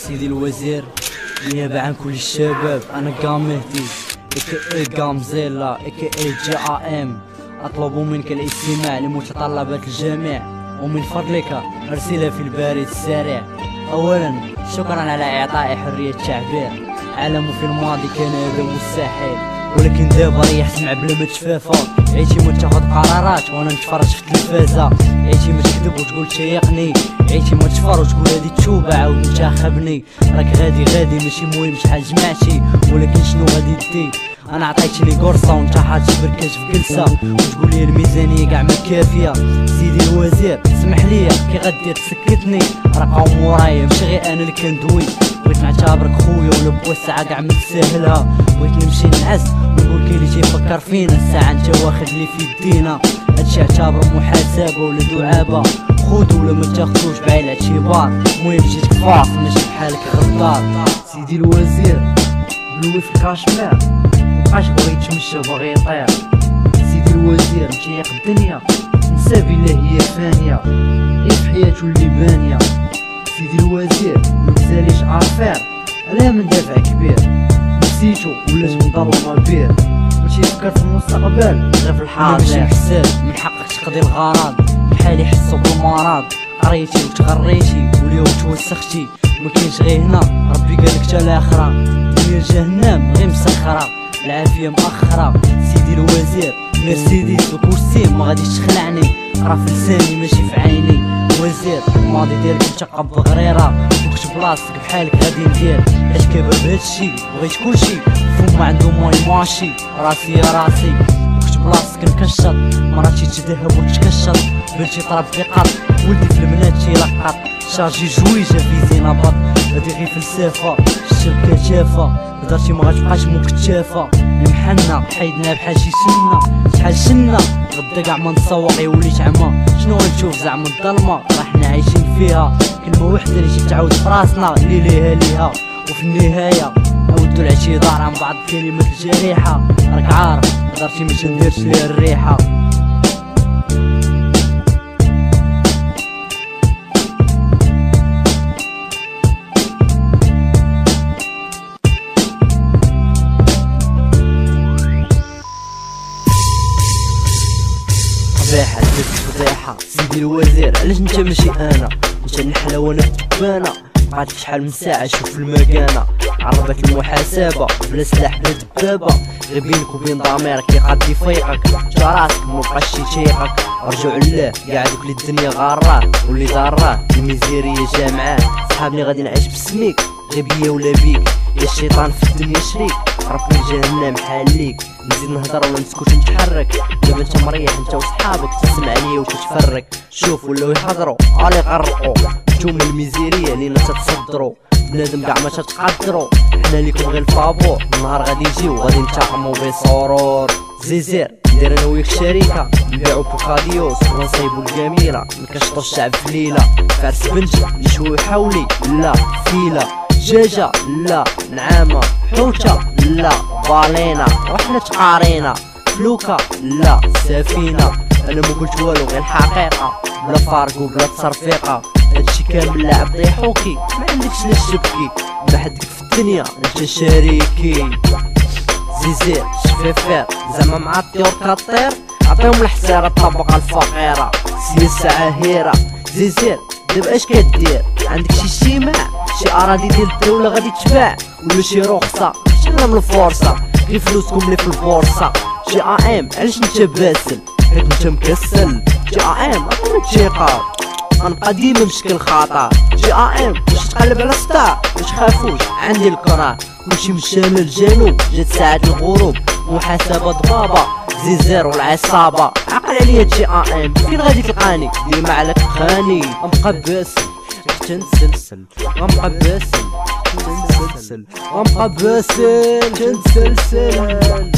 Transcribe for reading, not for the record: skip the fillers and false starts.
سيدي الوزير نيابة عن كل الشباب، انا قام مهدي اي قام زيلا اي جي ام. اطلب منك الاستماع لمتطلبات الجميع، ومن فضلك ارسلها في البريد السريع. اولا شكرا على اعطائي حرية التعبير. اعلم في الماضي كان هذا مستحيل، ولكن دابا ريح سمع بلا ما تفافى. عيتي ما تاخد قرارات وانا نتفرج في التلفازة، عيتي ما تكذب وتقول تشيقني، عيتي ما تفر وتقول هادي التوبة عاود انتخبني. راك غادي ماشي مهم شحال جمعتي، ولكن شنو غادي دي؟ انا عطيتني قرصة وانت حاط بركاج في جلسة، وتقول لي الميزانية كاع ما كافية. سيدي الوزير اسمح ليا كي غدير تسكتني، راه قوم ورايا ماشي غير انا اللي كندوي. بغيت نعتبرك خويا ولا بوسعة كاع ما تساهلها، بغيت نمشي نعس ونقول كي اللي تيفكر فينا الساعة انت واخد لي في يدينا. هادشي اعتبر محاسبة ولا دعابة، خودو ولا ما تاخدوش بعين الاعتبار. المهم جيتك فاصل ماشي بحالك غدار. سيدي الوزير بلوي في الكاشمير مبقاش بغي يتمشى باغي يطير. سيدي الوزير متيق الدنيا نسى بلا هي فانية، عيش حياتو اللي بانية. سيدي الوزير متساليش افير علاه من دافع كبير، نسيتو ولات مظلمة بير. ماشي تفكر في المستقبل غير في الحاضر، ماشي حساب من حقك تقضي الغرض. بحالي حسو بالمرض، قريتي وتغريتي واليوم توسختي. مكاينش غير هنا ربي قالك تا الاخرة، الدنيا جهنم غير مسخرة العافية مأخرة. سيدي الوزير مرسيدس وكرسي ما غاديش تخلعني، راه في لساني ماشي في عيني. وزير الماضي ديالك متقب بغريرة، وكتب بلاصتك بحالك غادي ندير. علاش كابر بهادشي بغيت كلشي فما عندو ماي ماشي. راسي يا راسي وكتب بلاصتك نكشط، مراتي تذهب وتكشط. بنتي طرب في قط، ولدي في المنات تيلقط. شارجي جويجة في زينة بط، هادي غير فلسفة الشبكة جافة. هدرتي مغتبقاش مكتشافة، المحنة حيدنا بحال شي سنة. شحال سنة غدا كاع ما نتسوق وليت عمى. شنو غنشوف زعما الظلمة راه حنا عايشين فيها. كلمة وحدة اللي جيت تعاود في راسنا اللي ليها. وفي النهاية عاودو الاعتذار عن بعض الكلمات الجريحة. راك عارف هدرتي ما تنديرش ليها الريحة. فضيحة درت فضيحة. سيدي الوزير علاش انت ماشي انا؟ انت نحلة وانا بدبانة. بقات شحال من ساعة شوف المكانة، عربت المحاسبة بلا سلاح بلا دبابة. غير بينك وبين ضميرك يقضي فيقك، جا راسك مبقاش تيقك. رجعو لله كاع دوك اللي الدنيا غاراه واللي ضراه الميزيرية جا معاه. صحابني غادي نعيش بسميك غير بيا ولا بيك، يا الشيطان في الدنيا شريك. ربي جهنم حال ليك، نزيد نهضر ولا نسكت نتحرك. دابا انت مريح انت وصحابك تسمع ليا وتتفرك. شوف ولاو يحضروا علي يغرقوا، نتوما الميزيرية لينا تتصدروا. بنادم كاع ما تتقدروا، حنا ليكم غير الفابور. النهار غادي يجي وغادي نتاقمو بسرور. زيزير ندير انا وياك شريكة، نبيعو بوكاديوس ونصايبو الجميلة. نكشطو الشعب في ليلة، فارس بنت نشوي حولي لا فيلة. دجاجة لا، نعامة حوتة لا، بالينا وحنا تقارينا. فلوكة لا، سفينة. انا ما قلت والو غير الحقيقة، بلا فارق وبلا تصرفيقة. هادشي كامل لعب ضيحوكي، ما عندكش لا تبكي. ما حدك في الدنيا انت شريكي. زيزير شفافير زعما مع الطيور كطير، عطيهم الحسيرة الطبقة الفقيرة. سياسة عاهرة زيزير دابا اش كدير؟ عندك شي اجتماع شي اراضي ديال الدولة غادي تباع، ولا شي رخصة شي من الفرصة غير فلوسكم اللي في البورصة. جي ام علاش انت باسل؟ حيت انت مكسل. جي ام انا تيقار غنبقى ديما مشكل خطر. جي ام باش تقلب على ستار ما تخافوش عندي القرار. كلشي من الشمال للجنوب جات ساعة الغروب، محاسبة ضبابة زيزير والعصابة. عقل عليا جي ام فين غادي تلقاني؟ ديما عليك خاني. غنبقى باسل تنسلسل، غنبقى باسل تنسلسل، غنبقى باسل تنسلسل.